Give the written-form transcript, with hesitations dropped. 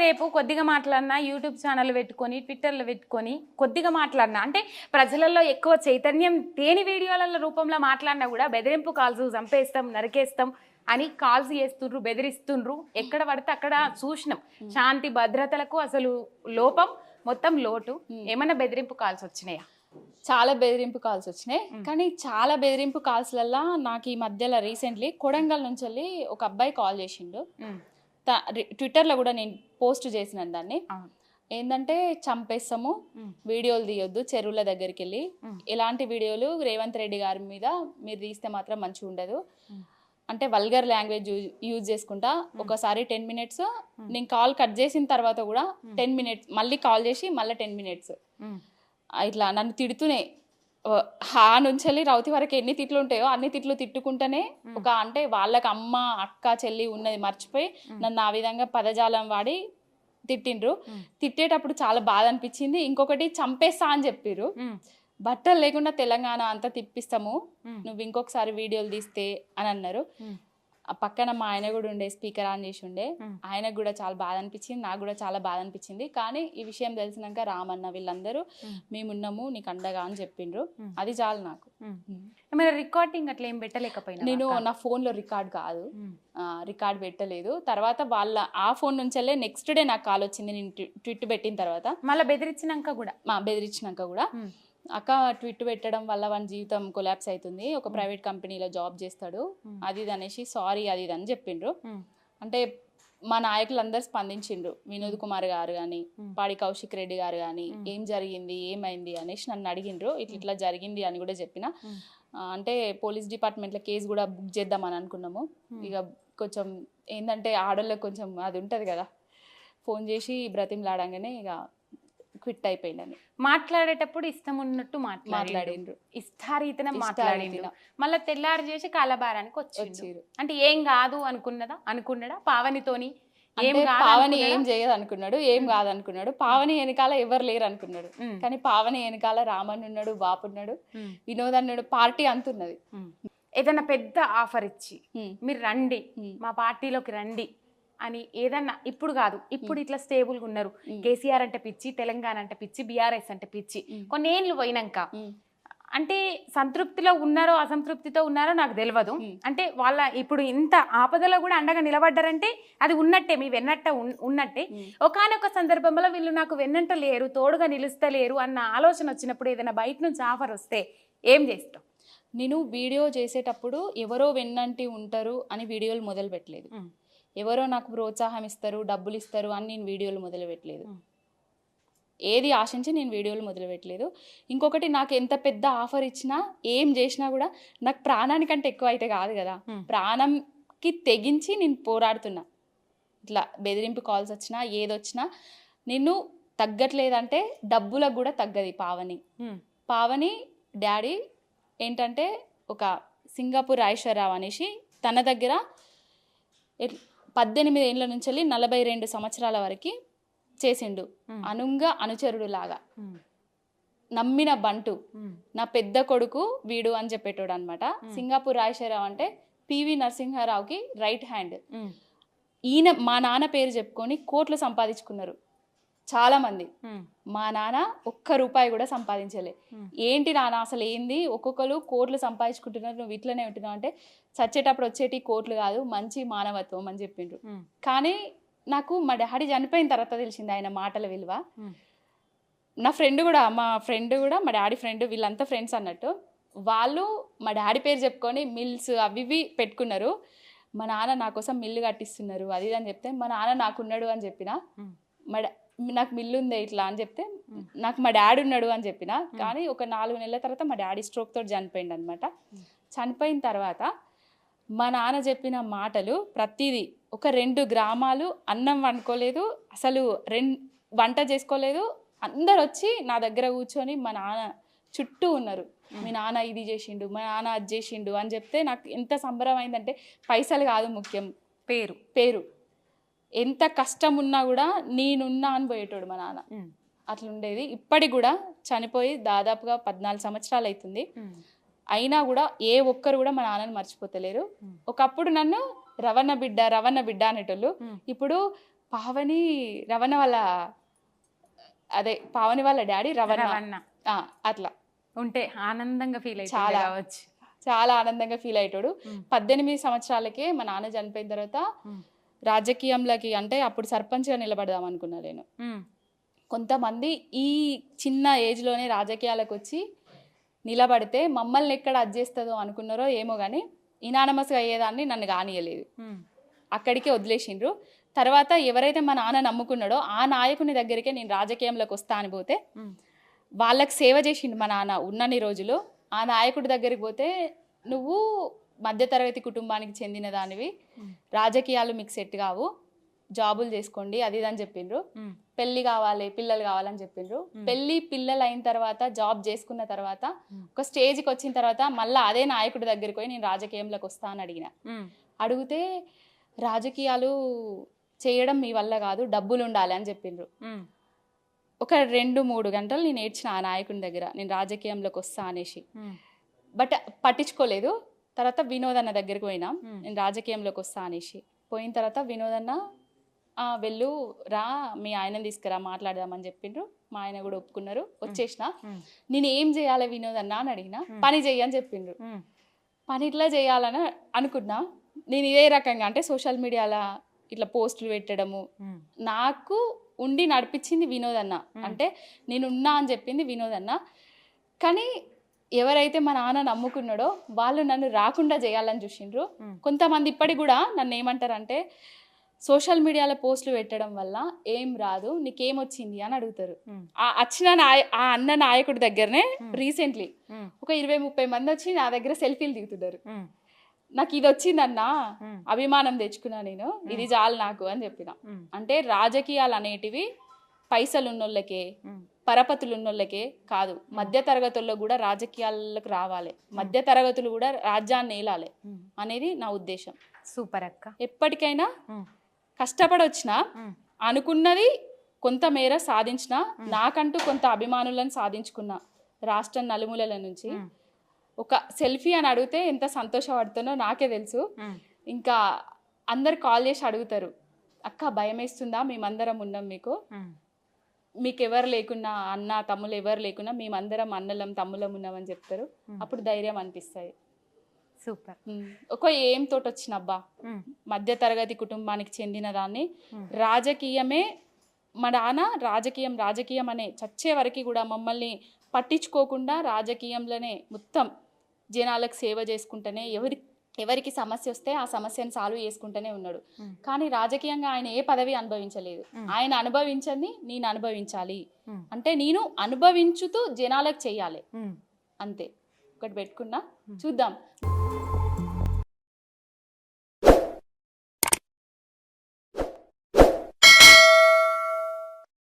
రేపు కొద్దిగా మాట్లాడినా యూట్యూబ్ ఛానల్ పెట్టుకొని ట్విట్టర్లో పెట్టుకొని కొద్దిగా మాట్లాడినా అంటే ప్రజలలో ఎక్కువ చైతన్యం తేని వీడియోల రూపంలో మాట్లాడినా కూడా బెదిరింపు కాల్స్ చంపేస్తాం నరికేస్తాం అని కాల్స్ చేస్తుండ్రు బెదిరిస్తుండ్రు ఎక్కడ పడితే అక్కడ చూసినాం శాంతి భద్రతలకు అసలు లోపం మొత్తం లోటు ఏమన్నా బెదిరింపు కాల్స్ వచ్చినాయా? చాలా బెదిరింపు కాల్స్ వచ్చినాయి కానీ చాలా బెదిరింపు కాల్స్లల్లా నాకు ఈ మధ్యలో రీసెంట్లీ కొడంగల్ నుంచి వెళ్ళి ఒక అబ్బాయి కాల్ చేసిండు. ట్విట్టర్లో కూడా నేను పోస్ట్ చేసిన దాన్ని ఏంటంటే చంపేస్తాము వీడియోలు తీయొద్దు చెరువుల దగ్గరికి వెళ్ళి ఇలాంటి వీడియోలు రేవంత్ రెడ్డి గారి మీద మీరు తీస్తే మాత్రం మంచిగా ఉండదు అంటే వల్గర్ లాంగ్వేజ్ యూజ్ చేసుకుంటా ఒకసారి 10 minutes నేను కాల్ కట్ చేసిన తర్వాత కూడా 10 minutes మళ్ళీ కాల్ చేసి మళ్ళీ 10 minutes ఇట్లా నన్ను తిడుతూనే హా నుంచి వెళ్ళి రౌతి వరకు ఎన్ని తిట్లు ఉంటాయో అన్ని తిట్లు తిట్టుకుంటేనే ఒక అంటే వాళ్ళకి అమ్మ అక్క చెల్లి ఉన్నది మర్చిపోయి నన్ను ఆ విధంగా పదజాలం వాడి తిట్టిండ్రు. తిట్టేటప్పుడు చాలా బాధ అనిపించింది. ఇంకొకటి చంపేస్తా అని చెప్పిర్రు. బట్టలు లేకుండా తెలంగాణ అంతా తిప్పిస్తాము నువ్వు ఇంకొకసారి వీడియోలు తీస్తే అని అన్నారు. ఆ పక్కన మా ఆయన కూడా ఉండే స్పీకర్ ఆన్ చేసి ఉండే ఆయనకు కూడా చాలా బాధ అనిపించింది నాకు కూడా చాలా బాధ అనిపించింది. కానీ ఈ విషయం తెలిసినాక రామన్న వీళ్ళందరూ మేమున్నాము నీకు అండగా అని చెప్పిండ్రు. అది చాలు నాకు. రికార్డింగ్ అట్లా ఏం పెట్టలేకపోయినా నేను నా ఫోన్లో రికార్డ్ కాదు రికార్డ్ పెట్టలేదు. తర్వాత వాళ్ళ ఆ ఫోన్ నుంచెల్లే నెక్స్ట్ డే నాకు కాల్ వచ్చింది నేను ట్విట్ పెట్టిన తర్వాత మళ్ళీ బెదిరించినాక కూడా అక్క ట్విట్ పెట్టడం వల్ల వాని జీవితం కొలాప్స్ అవుతుంది ఒక ప్రైవేట్ కంపెనీలో జాబ్ చేస్తాడు అది ఇది అనేసి సారీ అది ఇది అని చెప్పిండ్రు. అంటే మా నాయకులందరూ స్పందించిండ్రు. వినోద్ కుమార్ గారు కానీ పాడి కౌశిక్ రెడ్డి గారు కానీ ఏం జరిగింది ఏమైంది అనేసి నన్ను అడిగిండ్రు. ఇట్లా జరిగింది అని కూడా చెప్పిన. అంటే పోలీస్ డిపార్ట్మెంట్లో కేసు కూడా బుక్ చేద్దామని అనుకున్నాము. ఇక కొంచెం ఏంటంటే ఆడోళ్ళకి కొంచెం అది ఉంటుంది కదా ఫోన్ చేసి బ్రతిమలాడంగానే ఇక క్విట్ అయిపోయిందని. మాట్లాడేటప్పుడు ఇష్టం ఉన్నట్టు మాట్లాడిండ్రు ఇష్టారీతన మాట్లాడిండ్రు. మళ్ళీ తెల్లారు చేసి కాలబారానికి వచ్చారు. అంటే ఏం కాదు అనుకున్నాడా పావనితోని పావని ఏం చేయదు అనుకున్నాడు ఏం కాదనుకున్నాడు. పావని వెనకాల ఎవరు లేరు అనుకున్నాడు. కానీ పావని వెనకాల రామన్ ఉన్నాడు బాపు ఉన్నాడు వినోద్ అన్నాడు పార్టీ అంతున్నది. ఏదైనా పెద్ద ఆఫర్ ఇచ్చి మీరు రండి మా పార్టీలోకి రండి అని ఏదన్నా ఇప్పుడు కాదు ఇప్పుడు ఇట్లా స్టేబుల్గా ఉన్నారు. కేసీఆర్ అంటే పిచ్చి తెలంగాణ అంటే పిచ్చి బీఆర్ఎస్ అంటే పిచ్చి కొన్ని ఏళ్ళు పోయినాక అంటే సంతృప్తిలో ఉన్నారో అసంతృప్తితో ఉన్నారో నాకు తెలియదు. అంటే వాళ్ళ ఇప్పుడు ఇంత ఆపదలో కూడా అండగా నిలబడ్డారంటే అది ఉన్నట్టే మీ వెన్నట్ట ఉన్నట్టే. ఒకానొక సందర్భంలో వీళ్ళు నాకు వెన్నంట లేరు తోడుగా నిలుస్తలేరు అన్న ఆలోచన వచ్చినప్పుడు ఏదైనా బయట నుంచి ఆఫర్ వస్తే ఏం చేస్తాం? నేను వీడియో చేసేటప్పుడు ఎవరో వెన్నంటి ఉంటారు అని వీడియోలు మొదలు పెట్టలేదు. ఎవరో నాకు ప్రోత్సాహం ఇస్తారు డబ్బులు ఇస్తారు అని నేను వీడియోలు మొదలు పెట్టలేదు. ఏది ఆశించి నేను వీడియోలు మొదలు పెట్టలేదు. ఇంకొకటి నాకు ఎంత పెద్ద ఆఫర్ ఇచ్చినా ఏం చేసినా కూడా నాకు ప్రాణానికంటే ఎక్కువ అయితే కాదు కదా. ప్రాణంకి తెగించి నేను పోరాడుతున్నా. ఇట్లా బెదిరింపు కాల్స్ వచ్చినా ఏదొచ్చినా నిన్ను తగ్గట్లేదంటే డబ్బులకు కూడా తగ్గది. పావని డాడీ ఏంటంటే ఒక సింగపూర్ ఐశ్వర్యరావు అనేసి తన దగ్గర 18 ఏళ్ళ నుంచి 42 సంవత్సరాల వరకు చేసిండు. అనుచరుడు లాగా నమ్మిన బంటు నా పెద్ద కొడుకు వీడు అని చెప్పేటోడు అనమాట. సింగపూర్ రాజశేఖరరావు అంటే పివి నరసింహారావుకి రైట్ హ్యాండ్. ఈయన మా నాన్న పేరు చెప్పుకొని కోట్లు సంపాదించుకున్నారు చాలా మంది. మా నాన్న ఒక్క రూపాయి కూడా సంపాదించలే. ఏంటి నాన్న అసలు ఏంది ఒక్కొక్కరు కోట్లు సంపాదించుకుంటున్నారు నువ్వు ఇట్లనే ఉంటున్నావు అంటే చచ్చేటప్పుడు వచ్చేటి కోట్లు కాదు మంచి మానవత్వం అని చెప్పిండ్రు. కానీ నాకు మా డాడీ చనిపోయిన తర్వాత తెలిసింది ఆయన మాటల విలువ. నా ఫ్రెండ్ కూడా మా డాడీ ఫ్రెండ్ వీళ్ళంతా ఫ్రెండ్స్ అన్నట్టు వాళ్ళు మా డాడీ పేరు చెప్పుకొని మిల్స్ అవి ఇవి పెట్టుకున్నారు. మా నాన్న నా కోసం మిల్లు కట్టిస్తున్నారు అది ఇది అని చెప్తే మా నాన్న నాకున్నాడు అని చెప్పిన. నాకు మిల్లు ఉందే ఇట్లా అని చెప్తే నాకు మా డాడీ ఉన్నాడు అని చెప్పిన. కానీ ఒక 4 నెలల తర్వాత మా డాడీ స్ట్రోక్ తోటి చనిపోయింది అనమాట. చనిపోయిన తర్వాత మా నాన్న చెప్పిన మాటలు ప్రతిదీ ఒక 2 గ్రామాలు అన్నం వండుకోలేదు అసలు వంట చేసుకోలేదు. అందరు వచ్చి నా దగ్గర కూర్చొని మా నాన్న చుట్టూ ఉన్నారు. మీ నాన్న ఇది చేసిండు మా నాన్న అది చేసిండు అని చెప్తే నాకు ఎంత సంబరం అయిందంటే పైసలు కాదు ముఖ్యం పేరు ఎంత కష్టం ఉన్నా కూడా నేనున్నా అని పోయేటోడు మా నాన్న. అట్లుండేది. ఇప్పటికి కూడా చనిపోయి దాదాపుగా 14 సంవత్సరాలు అవుతుంది. అయినా కూడా ఏ ఒక్కరు కూడా మా నాన్నని మర్చిపోతలేరు. ఒకప్పుడు నన్ను రవణ బిడ్డ అనేటోళ్ళు ఇప్పుడు పావని రవణ వాళ్ళ అదే పావని వాళ్ళ డాడీ రవణ రవణ అట్లా ఉంటే ఆనందంగా ఫీల్ అయితే చాలా. కావచ్చు. చాలా ఆనందంగా ఫీల్ అయ్యాడు. 18 సంవత్సరాలకే మా నాన్న చనిపోయిన తర్వాత రాజకీయంలోకి అంటే అప్పుడు సర్పంచ్గా నిలబడదాం అనుకున్నా నేను. కొంతమంది ఈ చిన్న ఏజ్లోనే రాజకీయాలకు వచ్చి నిలబడితే మమ్మల్ని ఎక్కడ అడ్జేస్తుందో అనుకున్నారో ఏమో కానీ ఇనానమస్గా అయ్యేదాన్ని నన్ను కానియలేదు. అక్కడికే వదిలేసిండ్రు. తర్వాత ఎవరైతే మా నాన్న నమ్ముకున్నాడో ఆ నాయకుని దగ్గరికే నేను రాజకీయంలోకి వస్తా అని పోతే వాళ్ళకి సేవ చేసిండు మా నాన్న ఉన్నన్ని రోజులు. ఆ నాయకుడి దగ్గరికి పోతే నువ్వు మధ్యతరగతి కుటుంబానికి చెందిన దానివి, రాజకీయాలు మీకు సెట్ కావు, జాబులు చేసుకోండి అది ఇది అని చెప్పిండ్రు. పెళ్ళి కావాలి పిల్లలు కావాలని చెప్పిండ్రు. పెళ్ళి పిల్లలు అయిన తర్వాత జాబ్ చేసుకున్న తర్వాత ఒక స్టేజ్కి వచ్చిన తర్వాత మళ్ళీ అదే నాయకుడి దగ్గరికి పోయి నేను రాజకీయంలోకి వస్తా అని అడిగితే రాజకీయాలు చేయడం మీ వల్ల కాదు, డబ్బులు ఉండాలి అని చెప్పిండ్రు. ఒక 2-3 గంటలు నేను ఏడ్చిన ఆ నాయకుని దగ్గర నేను రాజకీయంలోకి వస్తా అనేసి. బట్ పట్టించుకోలేదు. తర్వాత వినోదన్న దగ్గరికి పోయినా నేను రాజకీయంలోకి వస్తా అనేసి. పోయిన తర్వాత వినోదన్న వెళ్ళు రా మీ ఆయనని తీసుకురా మాట్లాడదామని చెప్పిండ్రు. మా ఆయన కూడా ఒప్పుకున్నారు. వచ్చేసిన. నేను ఏం చేయాలి వినోదన్న అని అడిగిన. పని చెయ్యని చెప్పిండ్రు. పని ఇట్లా చేయాలని అనుకున్నా. నేను ఇదే రకంగా అంటే సోషల్ మీడియాలో ఇట్లా పోస్టులు పెట్టడము నాకు ఉండి నడిపించింది వినోదన్న. అంటే నేను ఉన్నా అని చెప్పింది వినోదన్న. కానీ ఎవరైతే మా నాన్న నమ్ముకున్నాడో వాళ్ళు నన్ను రాకుండా చేయాలని చూసిండ్రు. కొంతమంది ఇప్పటికి కూడా నన్ను ఏమంటారంటే సోషల్ మీడియాలో పోస్టులు పెట్టడం వల్ల ఏం రాదు, నీకేమొచ్చింది అని అడుగుతారు. ఆ అన్న నాయకుడి దగ్గరనే రీసెంట్లీ ఒక 20-30 మంది వచ్చి నా దగ్గర సెల్ఫీలు దిగుతున్నారు. నాకు ఇది వచ్చిందన్నా అభిమానం తెచ్చుకున్నా నేను, ఇది చాలు నాకు అని చెప్పిన. అంటే రాజకీయాలు అనేటివి పైసలు ఉన్నోళ్ళకే పరపతులు ఉన్నోళ్ళకే కాదు, మధ్య తరగతుల్లో కూడా రాజకీయాలకు రావాలి, మధ్య తరగతులు కూడా రాజ్యాన్ని ఏలాలి అనేది నా ఉద్దేశం. సూపర్ అక్క. ఎప్పటికైనా కష్టపడొచ్చిన అనుకున్నది కొంతమేర సాధించిన, నాకంటూ కొంత అభిమానులను సాధించుకున్నా రాష్ట్రం నలుమూలల నుంచి. ఒక సెల్ఫీ అని అడిగితే ఎంత సంతోషపడుతానో నాకే తెలుసు. ఇంకా అందరు కాల్ చేసి అడుగుతారు, అక్క భయం వేస్తుందా, మేమందరం ఉన్నాం మీకు ఎవరు లేకున్నా అన్న తమ్ముళ్ళు ఎవరు లేకున్నా మేమందరం అన్నలం తమ్ములం ఉన్నామని చెప్తారు. అప్పుడు ధైర్యం అనిపిస్తుంది. సూపర్. ఒక ఏం తోటి వచ్చినబ్బా మధ్య తరగతి కుటుంబానికి చెందిన దాన్ని రాజకీయమే మా నాన్న రాజకీయం అనే చచ్చే వరకు కూడా మమ్మల్ని పట్టించుకోకుండా రాజకీయంలోనే మొత్తం జనాలకు సేవ చేసుకుంటూనే ఎవరికి సమస్య వస్తే ఆ సమస్యను సాల్వ్ చేసుకుంటూనే ఉన్నాడు. కానీ రాజకీయంగా ఆయన ఏ పదవి అనుభవించలేదు. ఆయన అనుభవించని నేను అనుభవించాలి అంటే నేను అనుభవించుతూ జనాలకు చెయ్యాలి అంతే. ఒకటి పెట్టుకున్నా, చూద్దాం.